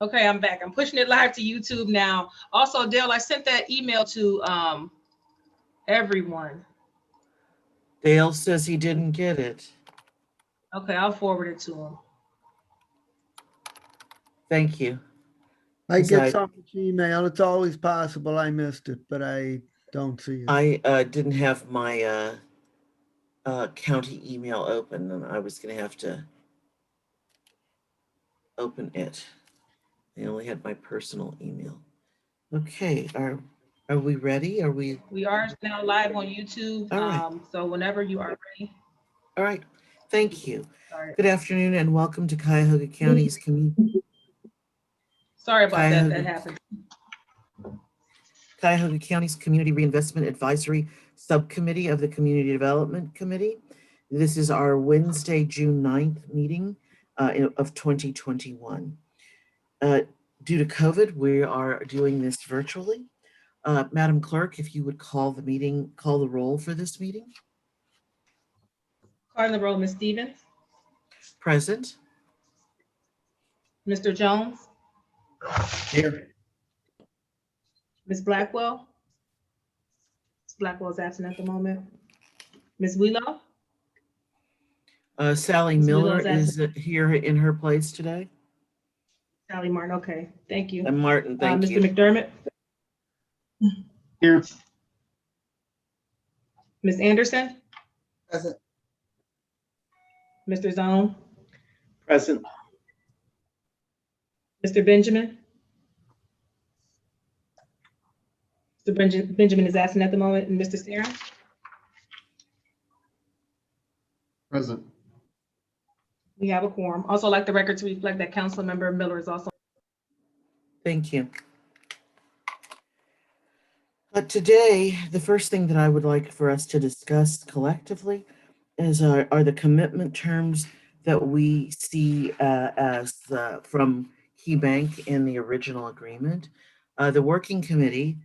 Okay, I'm back. I'm pushing it live to YouTube now. Also, Dale, I sent that email to everyone. Dale says he didn't get it. Okay, I'll forward it to him. Thank you. I get so much email. It's always possible I missed it, but I don't see it. I didn't have my county email open, and I was going to have to open it. I only had my personal email. Okay, are we ready? We are now live on YouTube. All right. So whenever you are ready. All right. Thank you. Sorry. Good afternoon and welcome to Cuyahoga County's community. Sorry about that. That happened. Cuyahoga County's Community Reinvestment Advisory Subcommittee of the Community Development Committee. This is our Wednesday, June 9th meeting of 2021. Due to COVID, we are doing this virtually. Madam Clerk, if you would call the roll for this meeting. Calling the roll, Ms. Stevens. Present. Mr. Jones. Here. Ms. Blackwell. Ms. Blackwell is absent at the moment. Ms. Wheelow. Sally Miller is here in her place today. Sally Martin, okay, thank you. And Martin, thank you. Mr. McDermott. Here. Ms. Anderson. Present. Mr. Zone. Present. Mr. Benjamin. Mr. Benjamin is absent at the moment. And Mr. Sarah. Present. We have a quorum. Also like the record to reflect that Councilmember Miller is also. Thank you. But today, the first thing that I would like for us to discuss collectively is are the commitment terms that we see as from Key Bank in the original agreement. The working committee,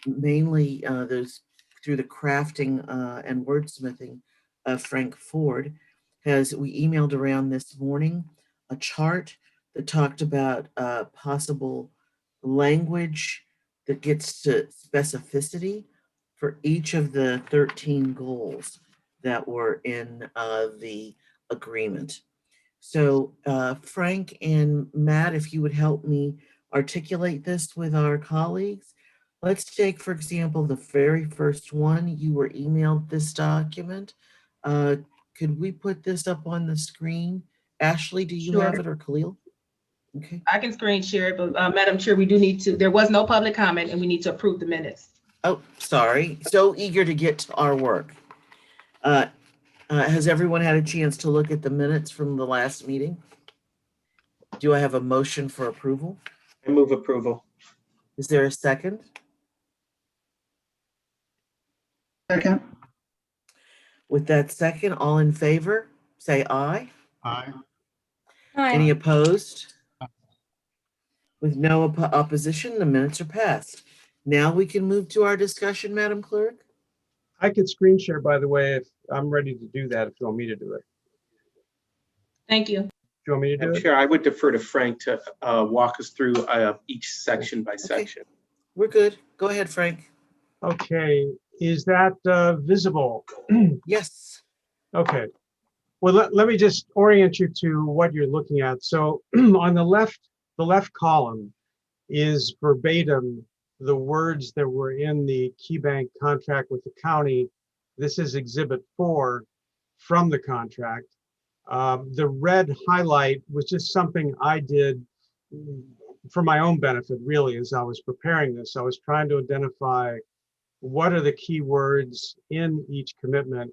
mainly those through the crafting and wordsmithing of Frank Ford, we emailed around this morning a chart that talked about possible language that gets to specificity for each of the 13 goals that were in the agreement. So Frank and Matt, if you would help me articulate this with our colleagues. Let's take, for example, the very first one. You were emailed this document. Could we put this up on the screen? Ashley, do you have it, or Khalil? Okay. I can screen share it, but Madam Chair, we do need to, there was no public comment and we need to approve the minutes. Oh, sorry. So eager to get to our work. Has everyone had a chance to look at the minutes from the last meeting? Do I have a motion for approval? I move approval. Is there a second? Second. With that second, all in favor, say aye. Aye. Any opposed? With no opposition, the minutes are passed. Now we can move to our discussion, Madam Clerk. I could screen share, by the way, if I'm ready to do that, if you want me to do it. Thank you. Do you want me to do it? Chair, I would defer to Frank to walk us through each section by section. We're good. Go ahead, Frank. Okay, is that visible? Yes. Okay. Well, let me just orient you to what you're looking at. So on the left column is verbatim the words that were in the Key Bank contract with the county. This is Exhibit 4 from the contract. The red highlight was just something I did for my own benefit, really, as I was preparing this. I was trying to identify what are the key words in each commitment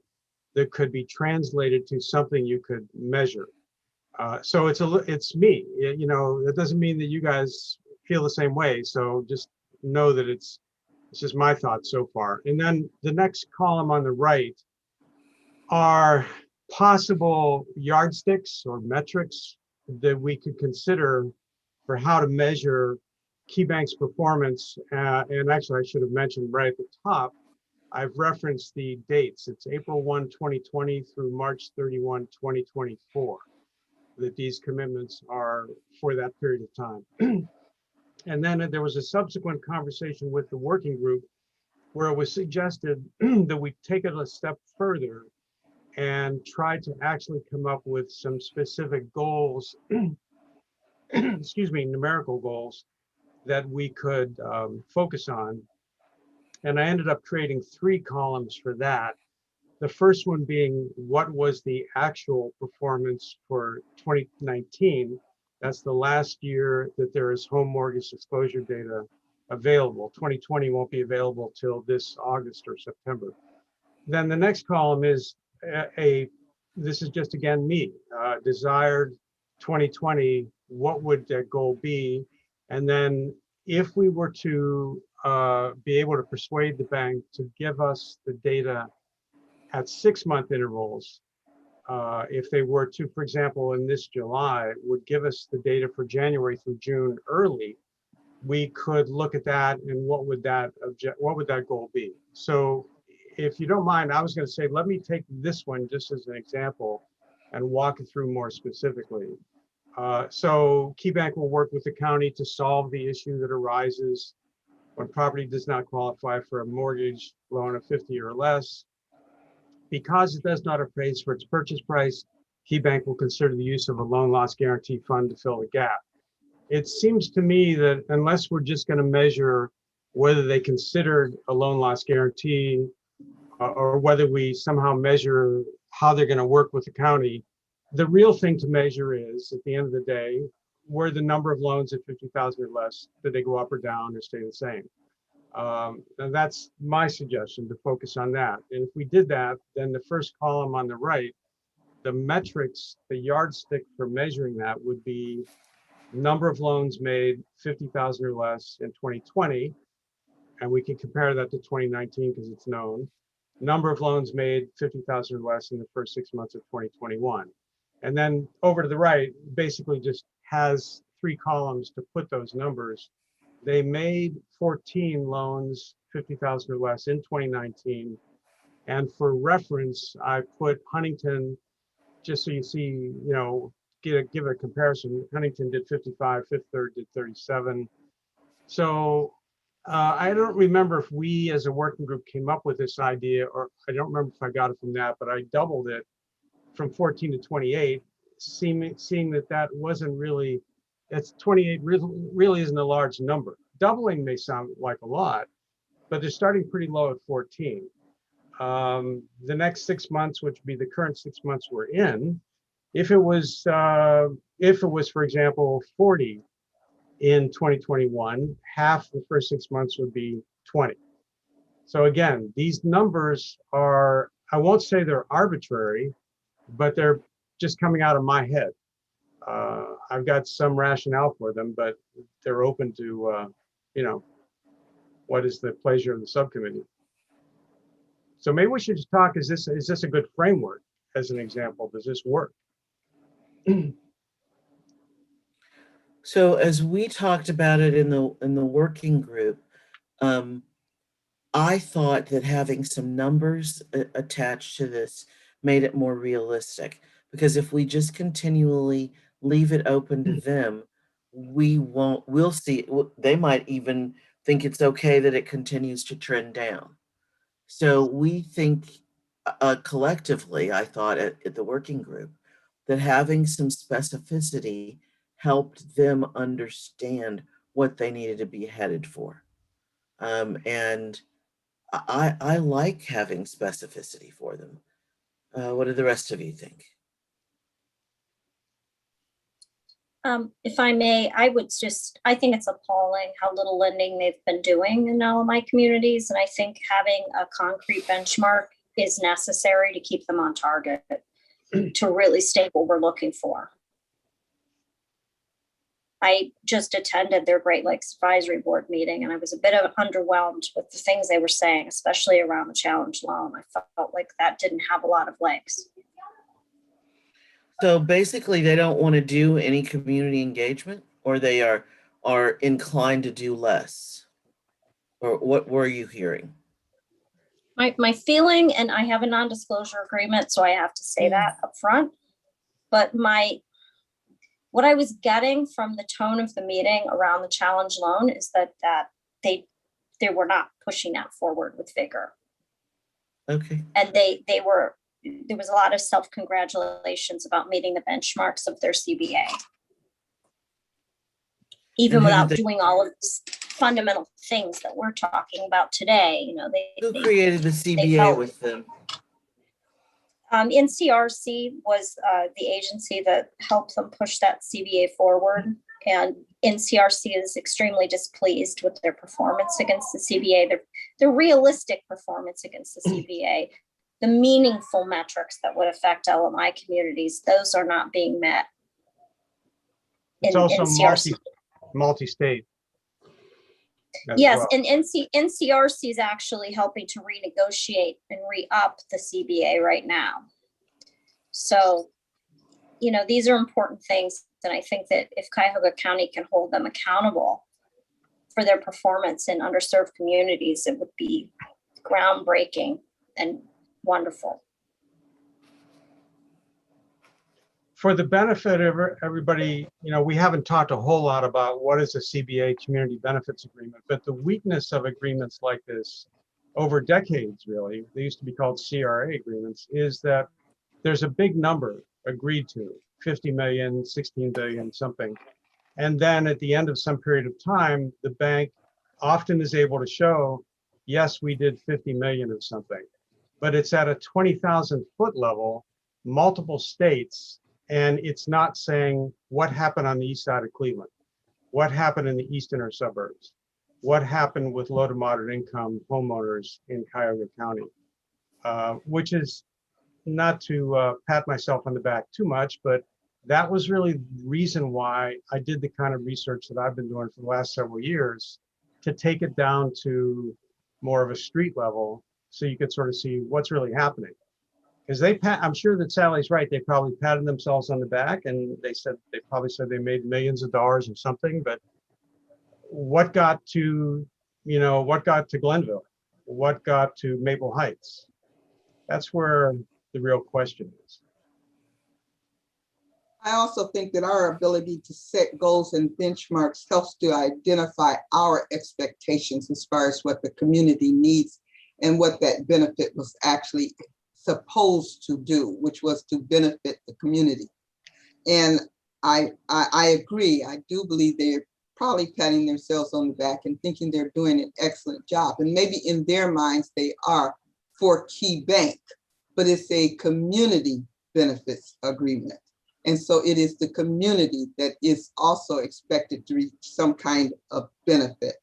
that could be translated to something you could measure. So it's me. You know, that doesn't mean that you guys feel the same way. So just know that it's just my thoughts so far. And then the next column on the right are possible yardsticks or metrics that we could consider for how to measure Key Bank's performance. And actually, I should have mentioned right at the top, I've referenced the dates. It's April 1, 2020 through March 31, 2024. that these commitments are for that period of time. And then there was a subsequent conversation with the working group where it was suggested that we take it a step further and try to actually come up with some specific goals, excuse me, numerical goals that we could focus on. And I ended up creating 3 columns for that. The first one being what was the actual performance for 2019. That's the last year that there is home mortgage exposure data available. 2020 won't be available till this August or September. Then the next column is this is just again me, desired 2020, what would that goal be? And then if we were to be able to persuade the bank to give us the data at 6-month intervals, if they were to, for example, in this July, would give us the data for January through June early, we could look at that and what would that goal be? So if you don't mind, I was going to say, let me take this one just as an example and walk it through more specifically. So KeyBank will work with the county to solve the issue that arises when property does not qualify for a mortgage loan of 50 or less. Because it does not appraise for its purchase price, KeyBank will consider the use of a loan loss guarantee fund to fill the gap. It seems to me that unless we're just going to measure whether they considered a loan loss guarantee or whether we somehow measure how they're going to work with the county, the real thing to measure is, at the end of the day, were the number of loans at 50,000 or less, did they go up or down or stay the same? And that's my suggestion, to focus on that. And if we did that, then the first column on the right, the metrics, the yardstick for measuring that would be number of loans made 50,000 or less in 2020. And we can compare that to 2019 because it's known. Number of loans made 50,000 or less in the first 6 months of 2021. And then over to the right, basically just has 3 columns to put those numbers. They made 14 loans, 50,000 or less in 2019. And for reference, I put Huntington, just so you see, give a comparison. Huntington did 55, Fifth Third did 37. So I don't remember if we as a working group came up with this idea, or I don't remember if I got it from that, but I doubled it from 14 to 28, seeing that wasn't really, it's 28 really isn't a large number. Doubling may sound like a lot, but they're starting pretty low at 14. The next 6 months, which would be the current 6 months we're in, if it was, for example, 40 in 2021, half the first 6 months would be 20. So again, these numbers are, I won't say they're arbitrary, but they're just coming out of my head. I've got some rationale for them, but they're open to, what is the pleasure of the subcommittee. So maybe we should just talk, is this a good framework as an example? Does this work? So as we talked about it in the working group, I thought that having some numbers attached to this made it more realistic, because if we just continually leave it open to them, we'll see, they might even think it's okay that it continues to trend down. So we think collectively, I thought at the working group, that having some specificity helped them understand what they needed to be headed for. And I like having specificity for them. What do the rest of you think? If I may, I think it's appalling how little lending they've been doing in all of my communities. And I think having a concrete benchmark is necessary to keep them on target to really state what we're looking for. I just attended their Great Lakes Advisory Board meeting, and I was a bit underwhelmed with the things they were saying, especially around the challenge loan. I felt like that didn't have a lot of legs. So basically, they don't want to do any community engagement, or they are inclined to do less? Or what were you hearing? My feeling, and I have a non-disclosure agreement, so I have to say that up front, but my what I was getting from the tone of the meeting around the challenge loan is that they were not pushing that forward with vigor. Okay. And there was a lot of self-congratulations about meeting the benchmarks of their CBA. Even And who without did they- doing all of these fundamental things that we're talking about today, you know, Who created the CBA helped. with them? NCRC was the agency that helped them push that CBA forward. And NCRC is extremely displeased with their performance against the CBA, their realistic performance against the CBA. The meaningful metrics that would affect LMI communities, those are not being met. It's in also NCRC. multi-state. as Yes, well. and NCRC is actually helping to renegotiate and re-up the CBA right now. So, you know, these are important things. And I think that if Cuyahoga County can hold them accountable for their performance in underserved communities, it would be groundbreaking and wonderful. For the benefit of everybody, you know, we haven't talked a whole lot about what is a CBA, Community Benefits Agreement, but the weakness of agreements like this over decades, really, they used to be called CRA agreements, is that there's a big number agreed to, 50 million, 16 billion, something. And then at the end of some period of time, the bank often is able to show, yes, we did 50 million of something, but it's at a 20,000 foot level, multiple states, and it's not saying what happened on the east side of Cleveland, what happened in the east inner suburbs, what happened with low to moderate income homeowners in Cuyahoga County, which is not to pat myself on the back too much, but that was really the reason why I did the kind of research that I've been doing for the last several years to take it down to more of a street level so you could sort of see what's really happening. Because I'm sure that Sally's right. They probably patted themselves on the back and they probably said they made millions of dollars or something, but what got to, you know, what got to Glenville? What got to Maple Heights? That's where the real question is. I also think that our ability to set goals and benchmarks helps to identify our expectations as far as what the community needs and what that benefit was actually supposed to do, which was to benefit the community. And I agree. I do believe they're probably patting themselves on the back and thinking they're doing an excellent job. And maybe in their minds they are for Key Bank, but it's a community benefits agreement. And so it is the community that is also expected to reach some kind of benefit.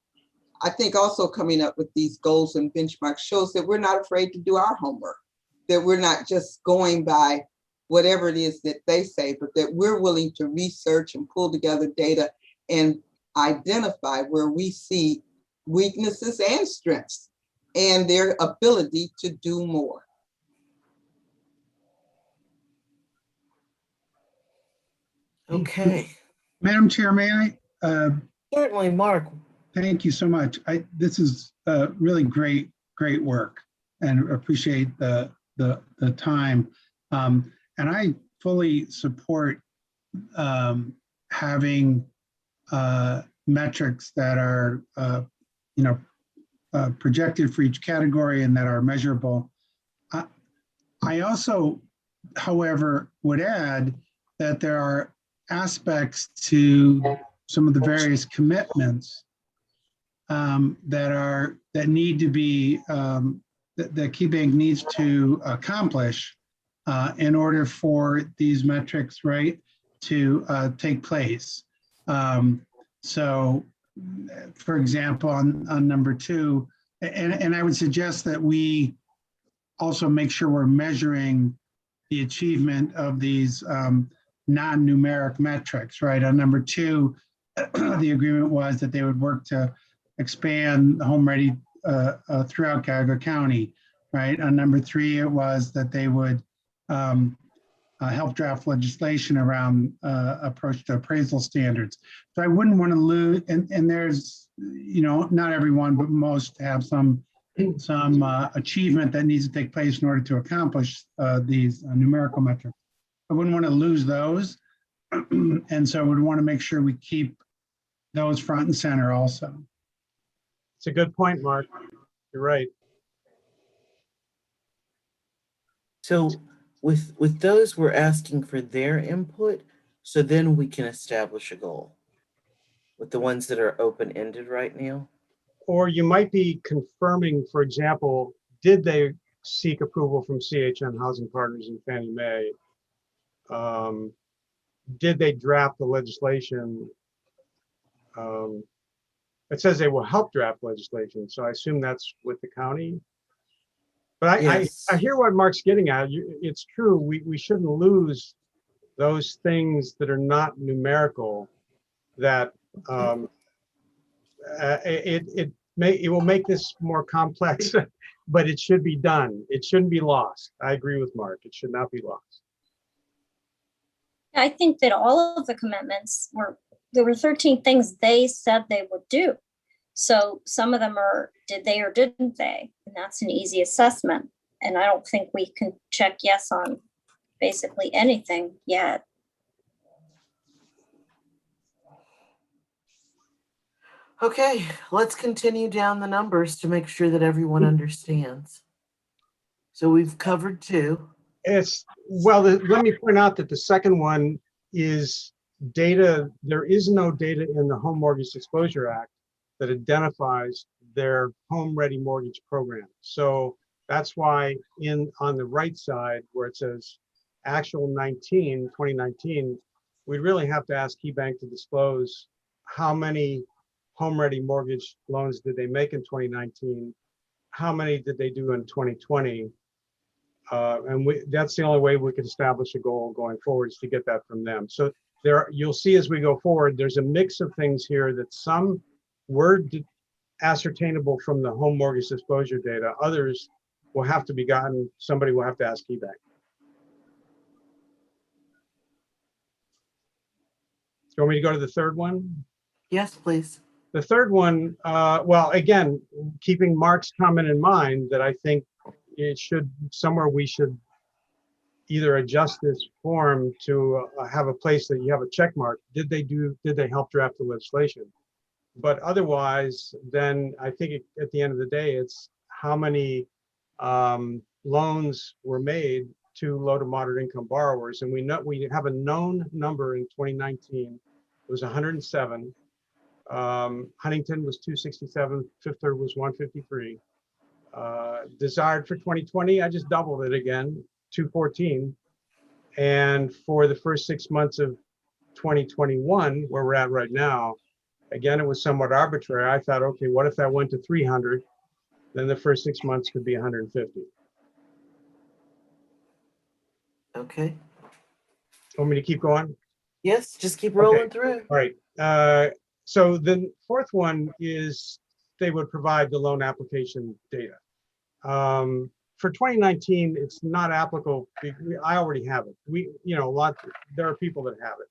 I think also coming up with these goals and benchmarks shows that we're not afraid to do our homework, that we're not just going by whatever it is that they say, but that we're willing to research and pull together data and identify where we see weaknesses and strengths and their ability to do more. Okay. Madam Chair, may I? Certainly, Mark. Thank you so much. This is really great work, and appreciate the time. And I fully support having metrics that are projected for each category and that are measurable. I also, however, would add that there are aspects to some of the various commitments that need to be that Key Bank needs to accomplish in order for these metrics, right, to take place. So, for example, on number 2, and I would suggest that we also make sure we're measuring the achievement of these non-numeric metrics, right? On number 2, the agreement was that they would work to expand Home Ready throughout Cuyahoga County, right? On number 3, it was that they would help draft legislation around approach to appraisal standards. So I wouldn't want to lose, and there's, not everyone, but most have some achievement that needs to take place in order to accomplish these numerical metrics. I wouldn't want to lose those. And so we want to make sure we keep those front and center also. It's a good point, Mark. You're right. So with those, we're asking for their input, so then we can establish a goal. With the ones that are open-ended right now. Or you might be confirming, for example, did they seek approval from CHN Housing Partners and Fannie Mae? Did they draft the legislation? It says they will help draft legislation, so I assume that's with the county. But Yes. I hear what Mark's getting at. It's true, we shouldn't lose those things that are not numerical, that it will make this more complex, but it should be done. It shouldn't be lost. I agree with Mark. It should not be lost. I think that all of the commitments there were 13 things they said they would do. So some of them are, did they or didn't they? And that's an easy assessment. And I don't think we can check yes on basically anything yet. Okay, let's continue down the numbers to make sure that everyone understands. So we've covered 2. Let me point out that the second one is data. There is no data in the Home Mortgage Exposure Act that identifies their home ready mortgage program. So that's why on the right side where it says actual 2019, we'd really have to ask KeyBank to disclose how many home ready mortgage loans did they make in 2019? How many did they do in 2020? That's the only way we can establish a goal going forward, is to get that from them. So you'll see as we go forward, there's a mix of things here that some were ascertainable from the home mortgage exposure data. Others will have to be gotten, somebody will have to ask KeyBank. Do you want me to go to the third one? Yes, please. The third one, well, again, keeping Mark's comment in mind, that I think it should, somewhere we should either adjust this form to have a place that you have a check mark. Did they help draft the legislation? But otherwise, then I think at the end of the day, it's how many loans were made to low to moderate income borrowers. And we have a known number in 2019, it was 107. Huntington was 267, Fifth Third was 153. Desired for 2020, I just doubled it again, 214. And for the first 6 months of 2021, where we're at right now, again, it was somewhat arbitrary. I thought, okay, what if that went to 300? Then the first 6 months could be 150. Okay. Want me to keep going? Yes, just keep rolling Okay. through. All right. So the fourth one is they would provide the loan application data. For 2019, it's not applicable. I already have it. There are people that have it.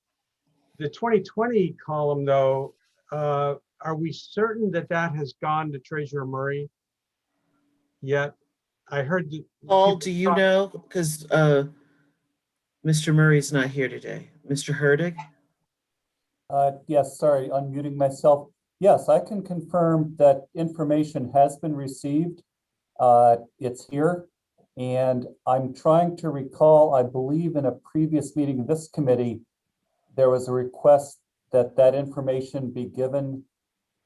The 2020 column, though, are we certain that has gone to Treasurer Murray yet? I heard. Paul, do you know? Because Mr. Murray's not here today. Mr. Herdig? Yes, sorry, unmuting myself. Yes, I can confirm that information has been received. It's here. And I'm trying to recall, I believe in a previous meeting of this committee, there was a request that information be given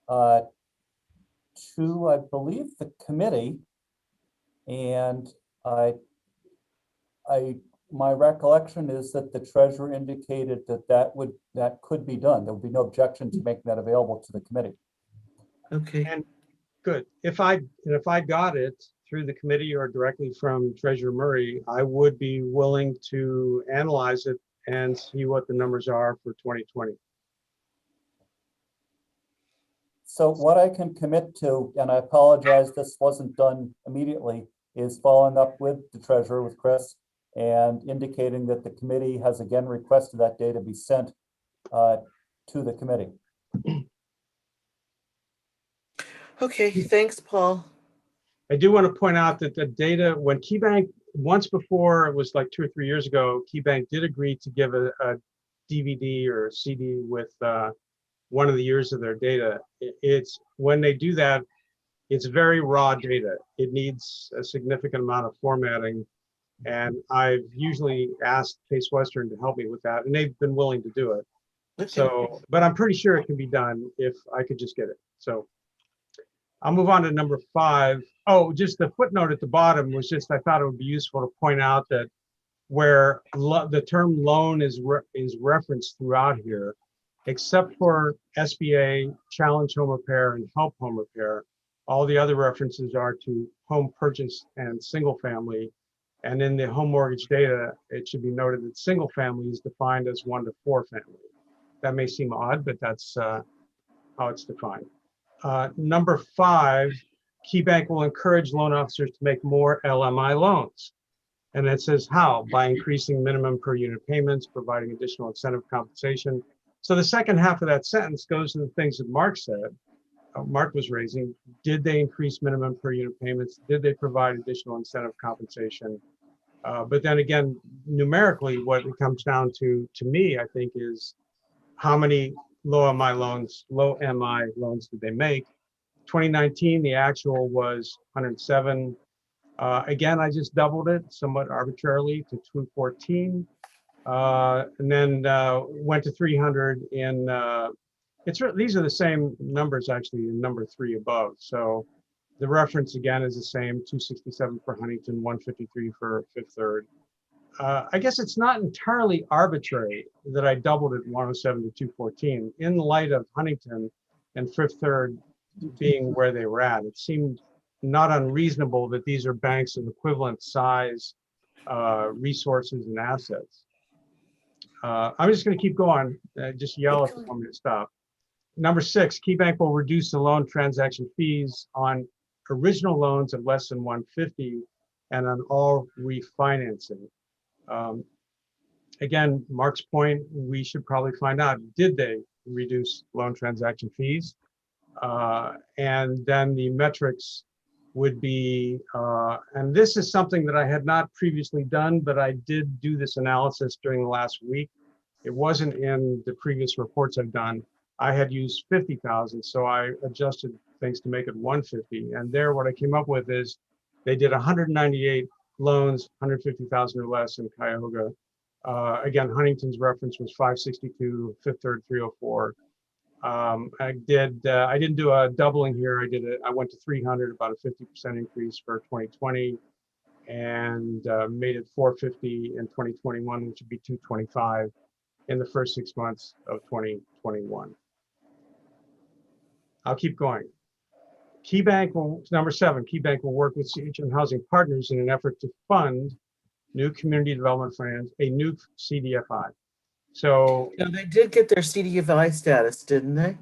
to, I believe, the committee. And my recollection is that the treasurer indicated that could be done. There would be no objection to making that available to the committee. Okay. And good. If I got it through the committee or directly from Treasurer Murray, I would be willing to analyze it and see what the numbers are for 2020. So what I can commit to, and I apologize, this wasn't done immediately, is following up with the treasurer, with Chris, and indicating that the committee has again requested that data be sent to the committee. Okay, thanks, Paul. I do want to point out that the data, when KeyBank, once before, it was like 2 or 3 years ago, KeyBank did agree to give a DVD or CD with one of the years of their data. It's when they do that, it's very raw data. It needs a significant amount of formatting. And I've usually asked Case Western to help me with that, and they've been willing to do it. Okay. So, but I'm pretty sure it can be done if I could just get it. So I'll move on to number 5. Oh, just the footnote at the bottom was just, I thought it would be useful to point out that where the term loan is referenced throughout here, except for SBA, challenge home repair, and help home repair, all the other references are to home purchase and single family. And in the home mortgage data, it should be noted that single family is defined as 1 to 4 family. That may seem odd, but that's how it's defined. Number 5, KeyBank will encourage loan officers to make more LMI loans. And it says how? By increasing minimum per unit payments, providing additional incentive compensation. So the second half of that sentence goes to the things that Mark said, Mark was raising. Did they increase minimum per unit payments? Did they provide additional incentive compensation? But then again, numerically, what it comes down to me, I think, is how many low MI loans did they make? 2019, the actual was 107. Again, I just doubled it somewhat arbitrarily to 214, and then went to 300 in. These are the same numbers actually in number 3 above. So the reference again is the same: 267 for Huntington, 153 for Fifth Third. I guess it's not entirely arbitrary that I doubled it 107 to 214 in light of Huntington and Fifth Third being where they were at. It seemed not unreasonable that these are banks of equivalent size, resources, and assets. I'm just going to keep going. Just yell if you want me to stop. Number 6, KeyBank will reduce the loan transaction fees on original loans of less than 150 and on all refinancing. Again, Mark's point, we should probably find out, did they reduce loan transaction fees? And then the metrics would be, and this is something that I had not previously done, but I did do this analysis during the last week. It wasn't in the previous reports I've done. I had used 50,000, so I adjusted things to make it 150. And there, what I came up with is they did 198 loans, 150,000 or less in Cuyahoga. Again, Huntington's reference was 562, Fifth Third 304. I didn't do a doubling here. I went to 300, about a 50% increase for 2020, and made it 450 in 2021, which would be 225 in the first 6 months of 2021. I'll keep going. KeyBank will, number 7, KeyBank will work with CHN Housing Partners in an effort to fund new community development finance, a new CDFI. So Now, they did get their CDFI status, didn't they?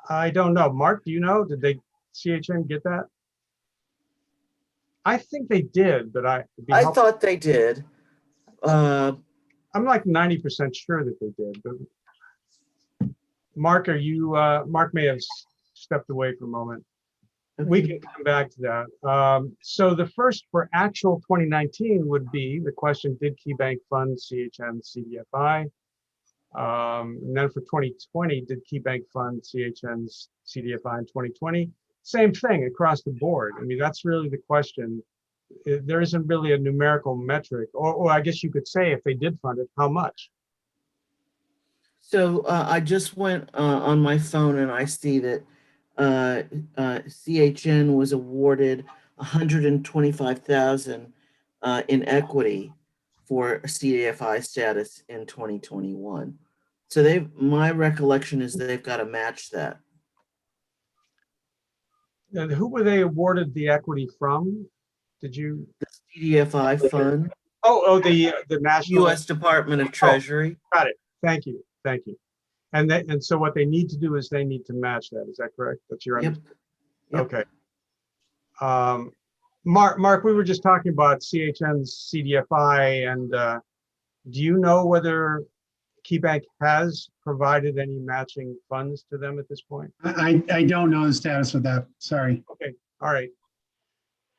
I don't know. Mark, do you know? Did they CHN get that? I think they did, but I thought they did. I'm like 90% sure that they did. But Mark, Mark may have stepped away for a moment. We can come back to that. So the first for actual 2019 would be the question: did KeyBank fund CHN CDFI? And then for 2020, did KeyBank fund CHN's CDFI in 2020? Same thing across the board. I mean, that's really the question. There isn't really a numerical metric, or I guess you could say if they did fund it, how much? So I just went on my phone and I see that CHN was awarded $125,000 in equity for CDFI status in 2021. So my recollection is that they've got to match that. And who were they awarded the equity from? Did you? The CDFI fund. Oh, the National U.S. Department of Treasury. Got it. Thank you. And so what they need to do is they need to match that. Is that correct? That's your understanding? Yep. Okay. Mark, we were just talking about CHN's CDFI, and do you know whether KeyBank has provided any matching funds to them at this point? I don't know the status of that. Sorry. Okay. All right.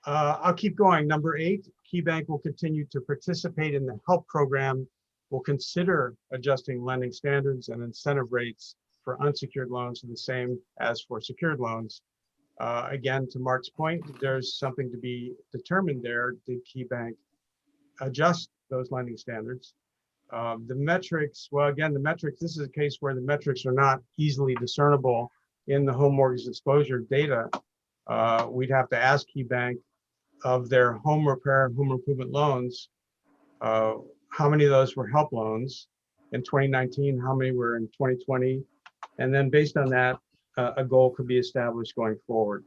I'll keep going. Number 8, KeyBank will continue to participate in the HELP program will consider adjusting lending standards and incentive rates for unsecured loans to the same as for secured loans. Again, to Mark's point, there's something to be determined there. Did KeyBank adjust those lending standards? The metrics, well, again, the metrics, this is a case where the metrics are not easily discernible in the home mortgage exposure data. We'd have to ask KeyBank of their home repair and home improvement loans, how many of those were HELP loans in 2019, how many were in 2020, and then based on that, a goal could be established going forward.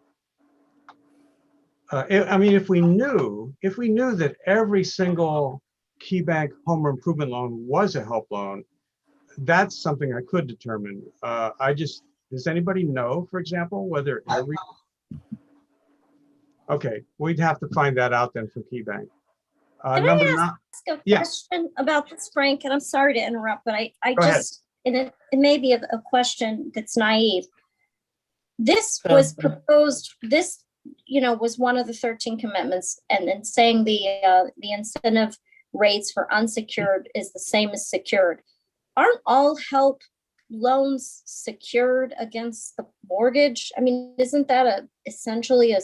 I mean, if we knew that every single KeyBank home improvement loan was a HELP loan, that's something I could determine. Does anybody know, for example, whether every? Okay, we'd have to find that out then from KeyBank. Can Number I nine. ask a Yeah. question about this, Frank? And I'm sorry to interrupt, but I Go ahead. just, and it may be a question that's naive. This Go was ahead. proposed, this, was one of the 13 commitments, and then saying the incentive rates for unsecured is the same as secured. Aren't all HELP loans secured against the mortgage? I mean, isn't that essentially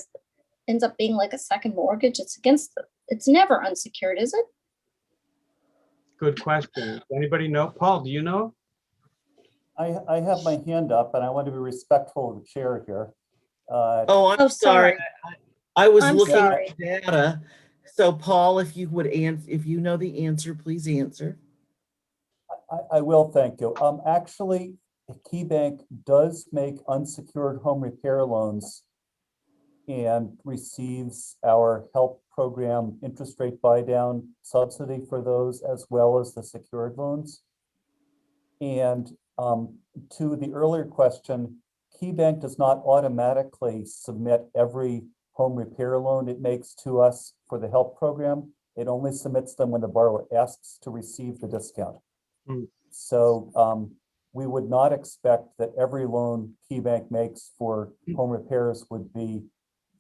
ends up being like a second mortgage? It's never unsecured, is it? Good question. Does anybody know? Paul, do you know? I have my hand up and I want to be respectful of the chair here. Oh, I'm Oh, sorry. sorry. I was I'm looking sorry. at data. So Paul, if you would answer, if you know the answer, please answer. I will, thank you. Actually, KeyBank does make unsecured home repair loans and receives our HELP program interest rate buy down subsidy for those, as well as the secured loans. And to the earlier question, KeyBank does not automatically submit every home repair loan it makes to us for the HELP program. It only submits them when the borrower asks to receive the discount. So we would not expect that every loan KeyBank makes for home repairs would be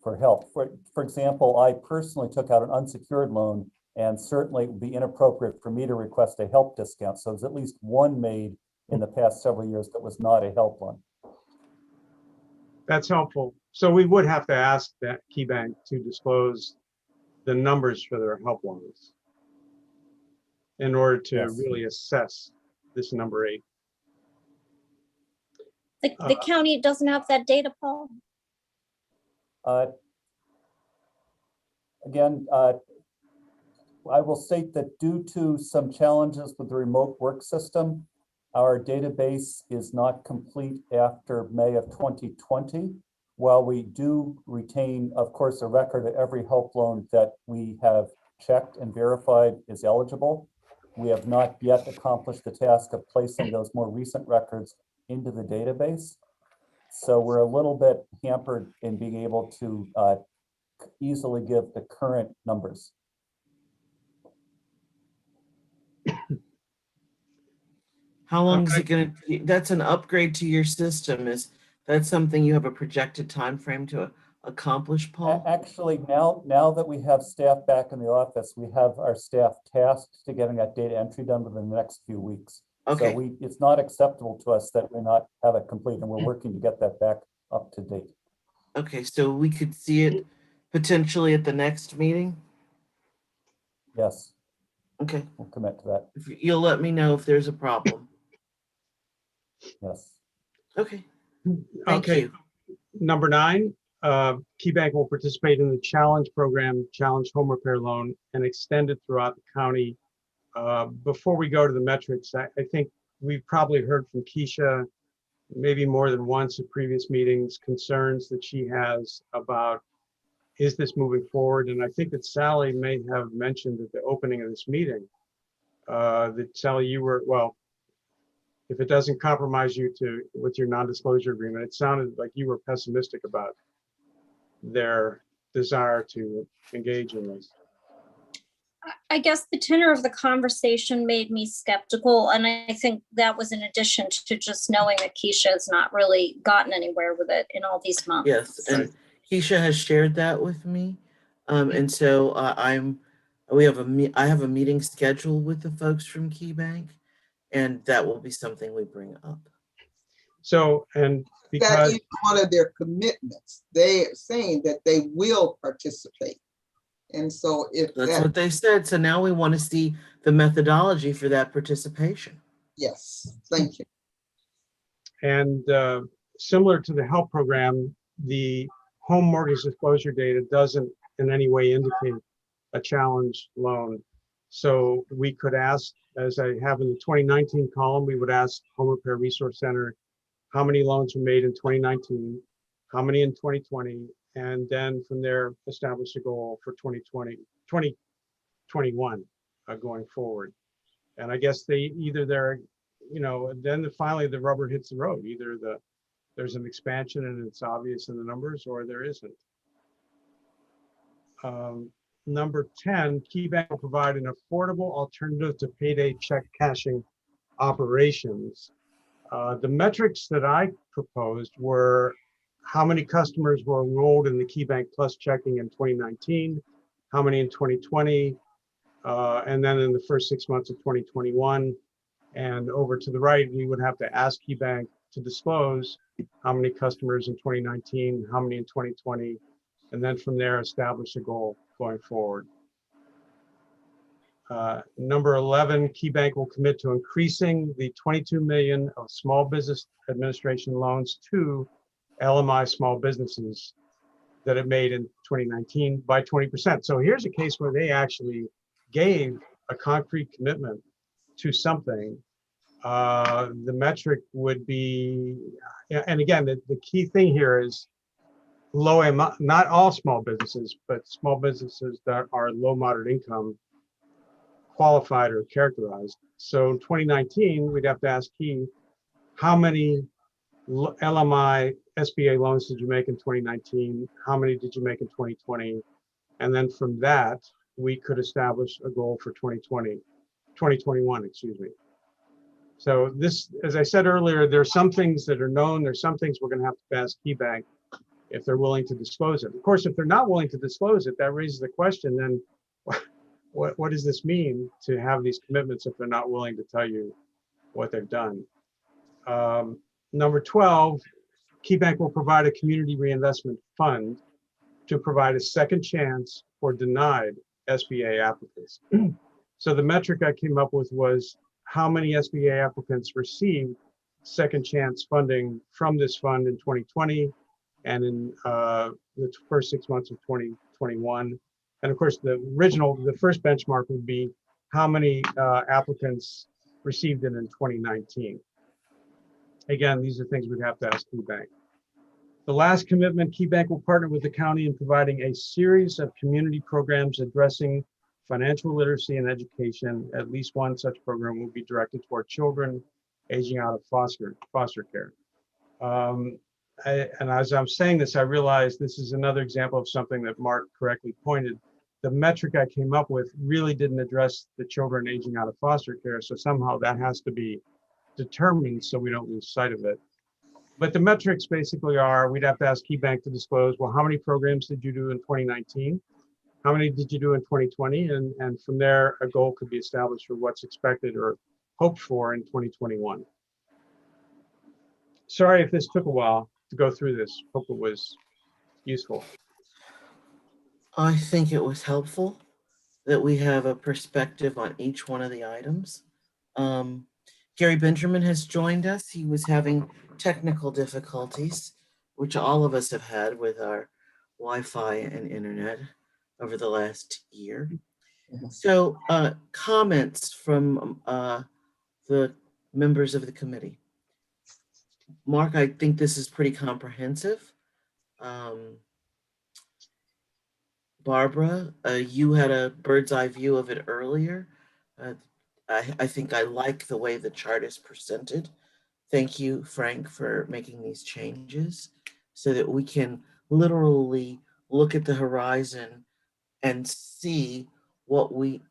for HELP. For example, I personally took out an unsecured loan, and certainly it would be inappropriate for me to request a HELP discount. So there's at least one made in the past several years that was not a HELP loan. That's helpful. So we would have to ask that KeyBank to disclose the numbers for their HELP loans in order to Yes. really assess this number 8. The county doesn't have that data, Paul? Again, I will state that due to some challenges with the remote work system, our database is not complete after May of 2020. While we do retain, of course, a record of every HELP loan that we have checked and verified is eligible, we have not yet accomplished the task of placing those more recent records into the database. So we're a little bit hampered in being able to easily give the current numbers. Actually, now that we have staff back in the office, we have our staff tasked to getting that data entry done within the next few weeks. Okay. So it's not acceptable to us that we not have it complete, and we're working to get that back up to date. Okay, so we could see it potentially at the next meeting? Yes, Okay, we'll commit to that. you'll let me know if there's a problem. Yes. Okay, thank Okay. you. Number 9, KeyBank will participate in the Challenge program, Challenge Home Repair Loan, and extend it throughout the county. Before we go to the metrics, I think we've probably heard from Keisha maybe more than once at previous meetings, concerns that she has about, is this moving forward? And I think that Sally may have mentioned at the opening of this meeting that Sally, you were, well, if it doesn't compromise you with your non-disclosure agreement, it sounded like you were pessimistic about their desire to engage in this. I guess the tenor of the conversation made me skeptical, and I think that was in addition to just knowing that Keisha has not really gotten anywhere with it in all these months. Yes, and Keisha has shared that with me. And so I'm I have a meeting scheduled with the folks from Key Bank, and that will be something we bring up. So, and That because, is one of their commitments. They are saying that they will participate. And so if That's that, what they said. So now we want to see the methodology for that participation. yes, thank you. and similar to the HELP program, the home mortgage disclosure data doesn't in any way indicate a challenge loan. So we could ask, as I have in the 2019 column, we would ask Home Repair Resource Center, how many loans were made in 2019, how many in 2020, and then from there, establish a goal for 2021 going forward. And I guess they either they're, then finally the rubber hits the road. Either there's an expansion and it's obvious in the numbers, or there isn't. Number 10, KeyBank will provide an affordable alternative to payday check cashing operations. The metrics that I proposed were how many customers were enrolled in the KeyBank Plus checking in 2019, how many in 2020, and then in the first 6 months of 2021. And over to the right, we would have to ask KeyBank to disclose how many customers in 2019, how many in 2020, and then from there establish a goal going forward. Number 11, KeyBank will commit to increasing the 22 million of small business administration loans to LMI small businesses that it made in 2019 by 20%. So here's a case where they actually gave a concrete commitment to something. The metric would be, and again, the key thing here is low, not all small businesses, but small businesses that are low, moderate income, qualified or characterized. So in 2019, we'd have to ask Key, how many LMI SBA loans did you make in 2019? How many did you make in 2020? And then from that, we could establish a goal for 2021, excuse me. So this, as I said earlier, there are some things that are known. There's some things we're going to have to ask KeyBank if they're willing to disclose it. Of course, if they're not willing to disclose it, that raises the question, then what does this mean to have these commitments if they're not willing to tell you what they've done? Number 12, KeyBank will provide a community reinvestment fund to provide a second chance for denied SBA applicants. So the metric I came up with was how many SBA applicants received second chance funding from this fund in 2020 and in the first 6 months of 2021. And of course, the first benchmark would be how many applicants received it in 2019. Again, these are things we'd have to ask KeyBank. The last commitment, KeyBank will partner with the county in providing a series of community programs addressing financial literacy and education. At least one such program will be directed toward children aging out of foster care. And as I'm saying this, I realize this is another example of something that Mark correctly pointed. The metric I came up with really didn't address the children aging out of foster care. So somehow that has to be determined so we don't lose sight of it. But the metrics basically are, we'd have to ask KeyBank to disclose, well, how many programs did you do in 2019? How many did you do in 2020? And from there, a goal could be established for what's expected or hoped for in 2021. Sorry if this took a while to go through this. Hope it was useful. I think it was helpful that we have a perspective on each one of the items. Gary Benjamin has joined us. He was having technical difficulties, which all of us have had with our Wi-Fi and internet over the last year. So comments from the members of the committee. Mark, I think this is pretty comprehensive. Barbara, you had a bird's eye view of it earlier. I think I like the way the chart is presented. Thank you, Frank, for making these changes so that we can literally look at the horizon and see what we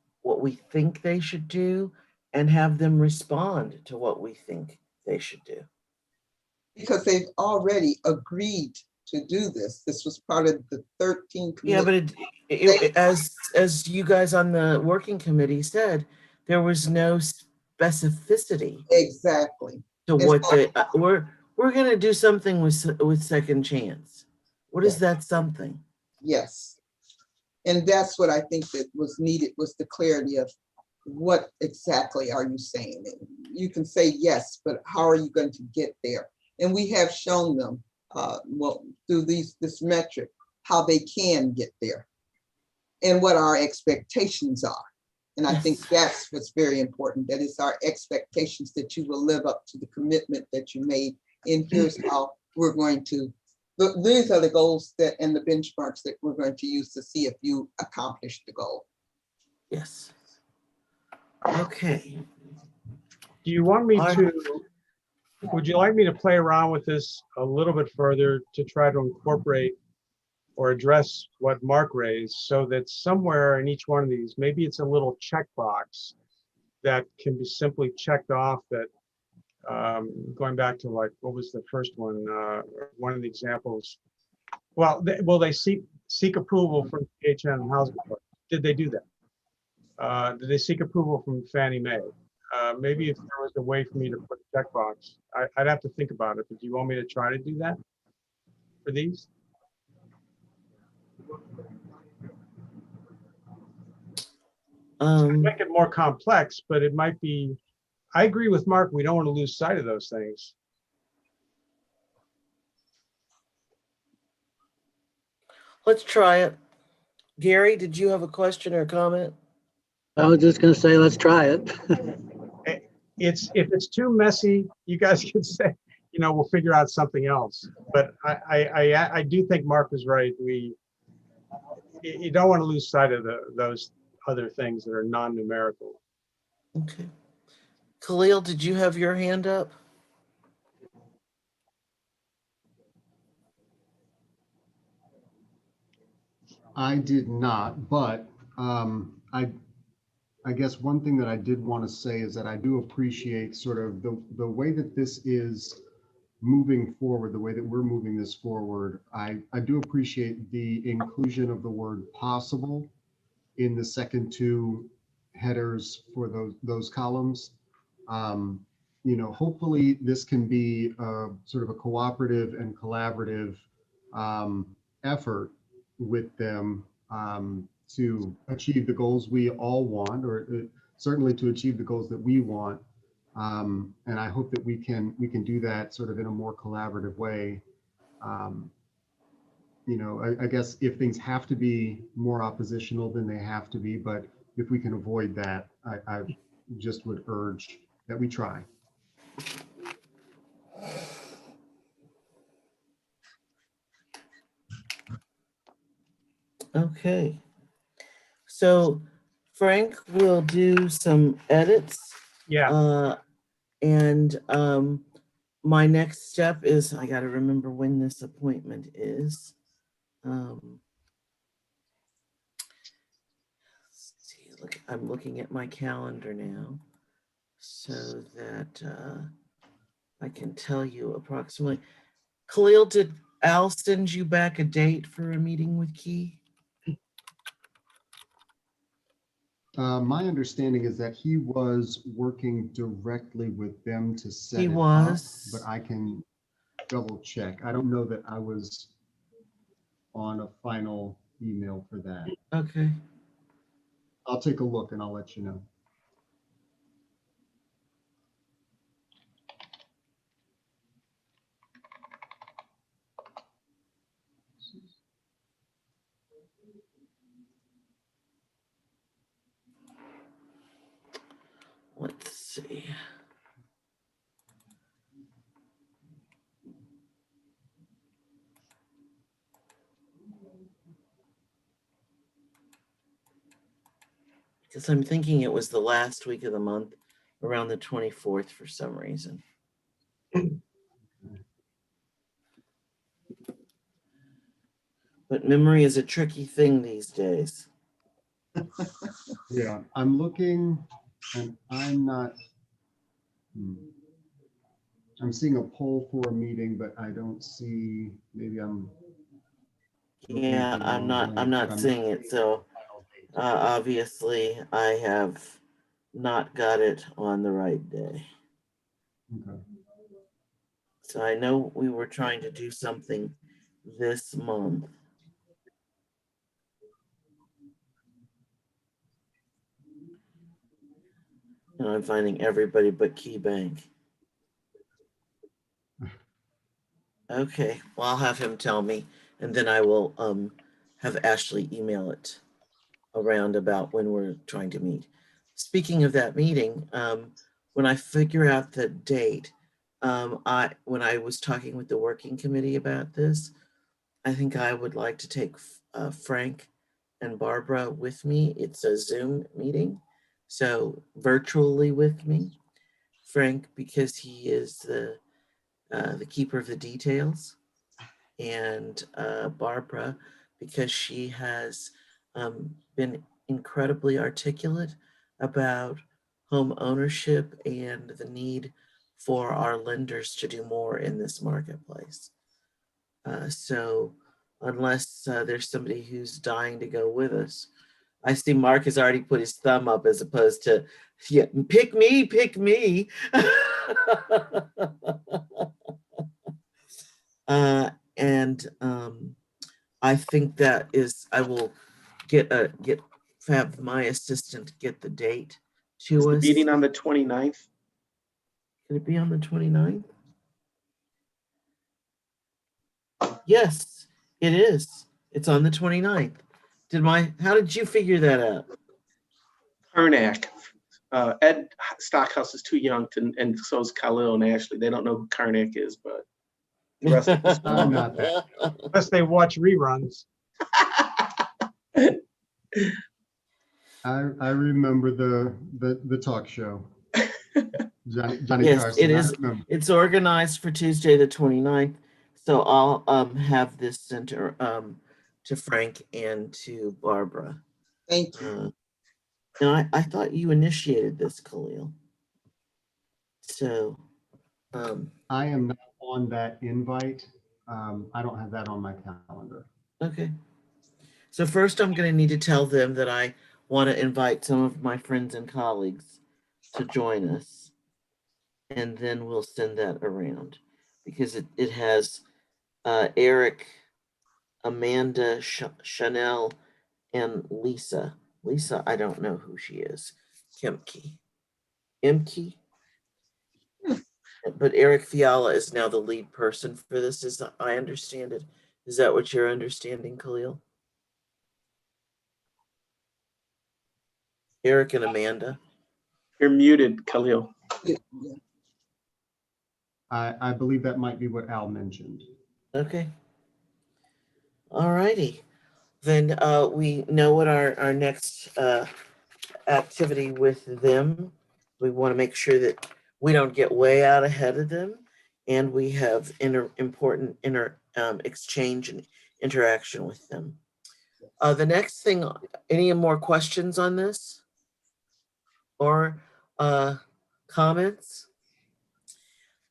think they should do and have them respond to what we think they should do. Because they've already agreed to do this. This was part of the 13 Yeah, committees. but as you guys on the working committee said, there was no specificity Exactly. to And what so- we're gonna do something with second chance. What is that something? Yes. And that's what I think that was needed, was the clarity of what exactly are you saying? You can say yes, but how are you going to get there? And we have shown them, well, through this metric, how they can get there and what our expectations are. And I think that's what's very important, that it's our expectations that you will live up to the commitment that you made. And here's how we're going to, these are the goals that and the benchmarks that we're going to use to see if you accomplish the goal. Yes. Okay. Do you want me to, would you like me to play around with this a little bit further to try to incorporate or address what Mark raised, so that somewhere in each one of these, maybe it's a little checkbox that can be simply checked off that, going back to like, what was the first one? One of the examples. Well, will they seek approval from PHN Housing Authority? Did they do that? Did they seek approval from Fannie Mae? Maybe if there was a way for me to put a checkbox, I'd have to think about it, but do you want me to try to do that for these? Make it more complex, but it might be, I agree with Mark, we don't want to lose sight of those things. Let's try it. Gary, did you have a question or comment? I was just going to say, let's try it. If it's too messy, you guys can say, you know, we'll figure out something else. But I do think Mark was right. You don't want to lose sight of those other things that are non-numerical. Okay. Khalil, did you have your hand up? I did not, but I guess one thing that I did want to say is that I do appreciate sort of the way that this is moving forward, the way that we're moving this forward. I do appreciate the inclusion of the word possible in the second two headers for those columns. You know, hopefully this can be sort of a cooperative and collaborative effort with them to achieve the goals we all want, or certainly to achieve the goals that we want. And I hope that we can do that sort of in a more collaborative way. You know, I guess if things have to be more oppositional, then they have to be, but if we can avoid that, I just would urge that we try. Okay. So Frank will do some edits. Yeah. And my next step is, I got to remember when this appointment is. Let's see, look, I'm looking at my calendar now so that I can tell you approximately. Khalil, did Al send you back a date for a meeting with Key? My understanding is that he was working directly with them to set it up, but I can double check. I don't know that I was on a final email for that. Okay. I'll take a look and I'll let you know. Let's see. Because I'm thinking it was the last week of the month, around the 24th for some reason. But memory is a tricky thing these days. Yeah, I'm looking and I'm not. I'm seeing a poll for a meeting, but I don't see, maybe I'm. looking at Yeah, the I'm wrong link, not but seeing it, so obviously I have not got it on the right day. Okay. So I know we were trying to do something this month. And I'm finding everybody but Key Bank. Okay, well, I'll have him tell me, and then I will have Ashley email it around about when we're trying to meet. Speaking of that meeting, when I figure out the date, when I was talking with the working committee about this, I think I would like to take Frank and Barbara with me. It's a Zoom meeting, so virtually with me. Frank, because he is the keeper of the details, and Barbara, because she has been incredibly articulate about home ownership and the need for our lenders to do more in this marketplace. So unless there's somebody who's dying to go with us, I see Mark has already put his thumb up as opposed to, yeah, pick me, pick me. And I think that is, I will have my assistant get the date Is to the us. meeting on the 29th? Can it be on the 29th? Yes, it is. It's on the 29th. How did you figure that out? Karnak. Ed Stockhouse is too young to, and so is Khalil and Ashley. They don't know who Karnak is, but the rest of us. I'm not that. Unless they watch reruns. I remember the talk show. Johnny Yes, Carson. it I is. remember. It's organized for Tuesday, the 29th. So I'll have this sent to Frank and to Barbara. Thank you. And I thought you initiated this, Khalil. So I am not on that invite. I don't have that on my calendar. okay. So first I'm going to need to tell them that I want to invite some of my friends and colleagues to join us. And then we'll send that around because it has Eric, Amanda, Chanel, and Lisa. Lisa, I don't know who she is. Imke. But Eric Fiala is now the lead person for this, as I understand it. Is that what you're understanding, Khalil? Eric and Amanda. You're muted, Khalil. I believe that might be what Al mentioned. Okay. All righty. Then we know what our next activity with them. We want to make sure that we don't get way out ahead of them, and we have important exchange and interaction with them. The next thing, any more questions on this or comments?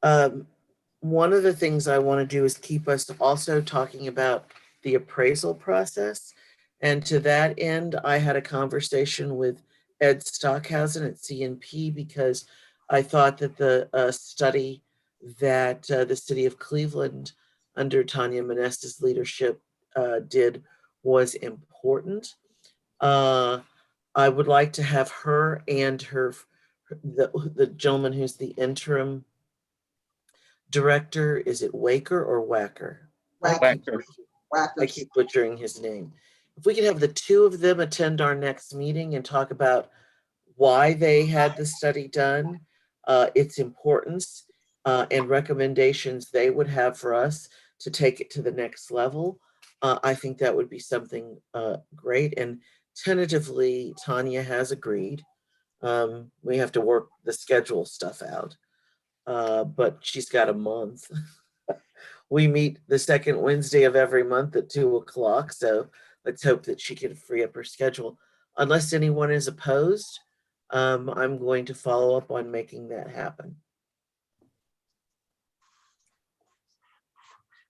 One of the things I want to do is keep us also talking about the appraisal process. And to that end, I had a conversation with Ed Stockhausen at CNP because I thought that the study that the city of Cleveland under Tanya Manessa's leadership did was important. I would like to have her and the gentleman who's the interim director, is it Waker or Wacker? Wacker. I keep butchering his name. If we could have the two of them attend our next meeting and talk about why they had the study done, its importance, and recommendations they would have for us to take it to the next level, I think that would be something great. And tentatively, Tanya has agreed. We have to work the schedule stuff out, but she's got a month. We meet the second Wednesday of every month at 2:00. So let's hope that she can free up her schedule. Unless anyone is opposed, I'm going to follow up on making that happen.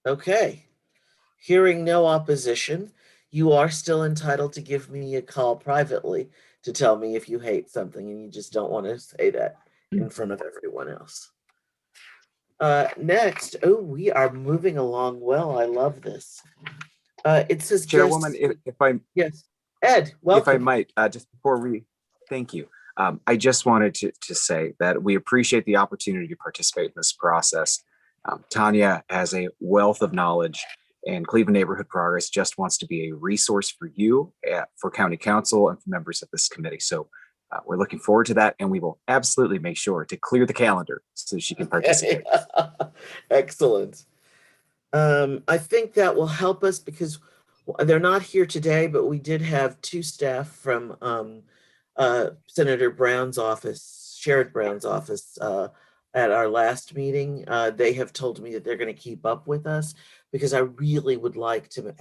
Okay. Hearing no opposition, you are still entitled to give me a call privately to tell me if you hate something and you just don't want to say that in front of everyone else. Next, we are moving along well. I love this. It says Chairwoman, yes, Ed, welcome. if I might, just before thank you. I just wanted to say that we appreciate the opportunity to participate in this process. Tanya has a wealth of knowledge, and Cleveland Neighborhood Progress just wants to be a resource for you, for County Council, and for members of this committee. So we're looking forward to that, and we will absolutely make sure to clear the calendar so she can participate. Excellent. I think that will help us because they're not here today, but we did have two staff from Senator Brown's office, Sherrod Brown's office, at our last meeting. They have told me that they're going to keep up with us because I really would like to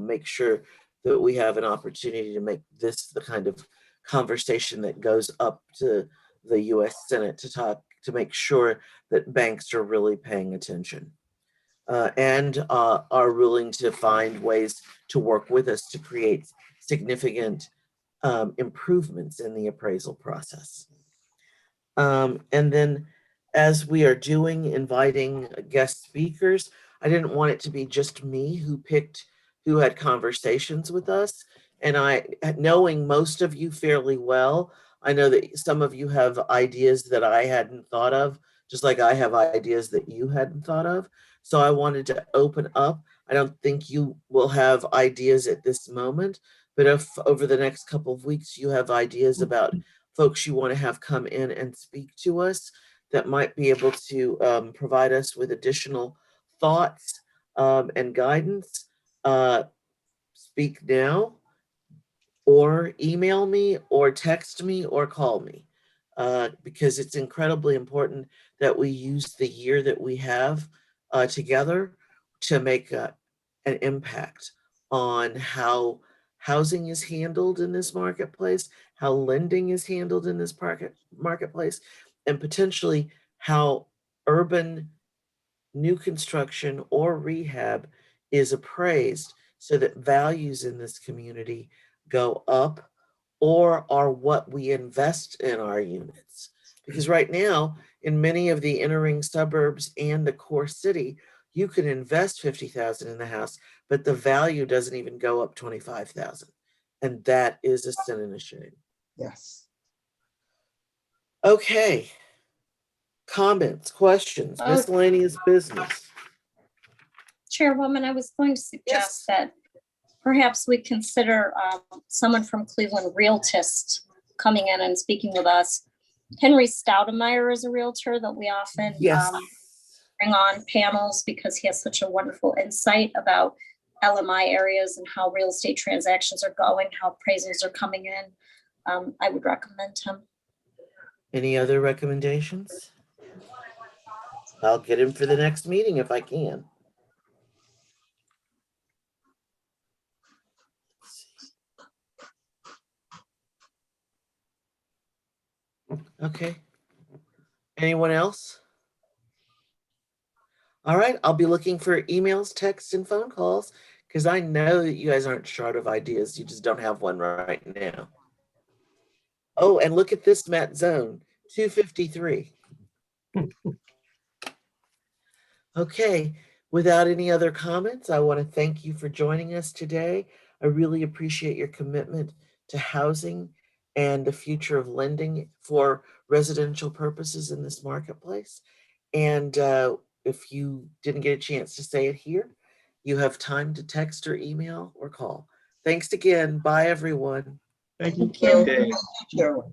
make sure that we have an opportunity to make this the kind of conversation that goes up to the US Senate to make sure that banks are really paying attention and are willing to find ways to work with us to create significant improvements in the appraisal process. And then as we are inviting guest speakers, I didn't want it to be just me who had conversations with us. And knowing most of you fairly well, I know that some of you have ideas that I hadn't thought of, just like I have ideas that you hadn't thought of. So I wanted to open up. I don't think you will have ideas at this moment, but if over the next couple of weeks you have ideas about folks you want to have come in and speak to us that might be able to provide us with additional thoughts and guidance, speak now, or email me, or text me, or call me, because it's incredibly important that we use the year that we have together to make an impact on how housing is handled in this marketplace, how lending is handled in this marketplace, and potentially how urban new construction or rehab is appraised so that values in this community go up or are what we invest in our units. Because right now, in many of the entering suburbs and the core city, you can invest $50,000 in the house, but the value doesn't even go up $25,000. And that is a sin and a shame. Yes. Okay. Comments, questions, miscellaneous business. Chairwoman, I was going to suggest that perhaps we consider someone from Cleveland Realtist coming in and speaking with us. Henry Stoudemeyer is a realtor that we often bring on panels because he has such a wonderful insight about LMI areas and how real estate transactions are going, how appraisals are coming in. I would recommend him. Any other recommendations? I'll get him for the next meeting if I can. Okay. Anyone else? All right, I'll be looking for emails, texts, and phone calls because I know that you guys aren't short of ideas. You just don't have one right now. Oh, and look at this, Matt Zone, 253. Okay, without any other comments, I want to thank you for joining us today. I really appreciate your commitment to housing and the future of lending for residential purposes in this marketplace. And if you didn't get a chance to say it here, you have time to text or email or call. Thanks again. Bye, everyone. Thank you. Thank you.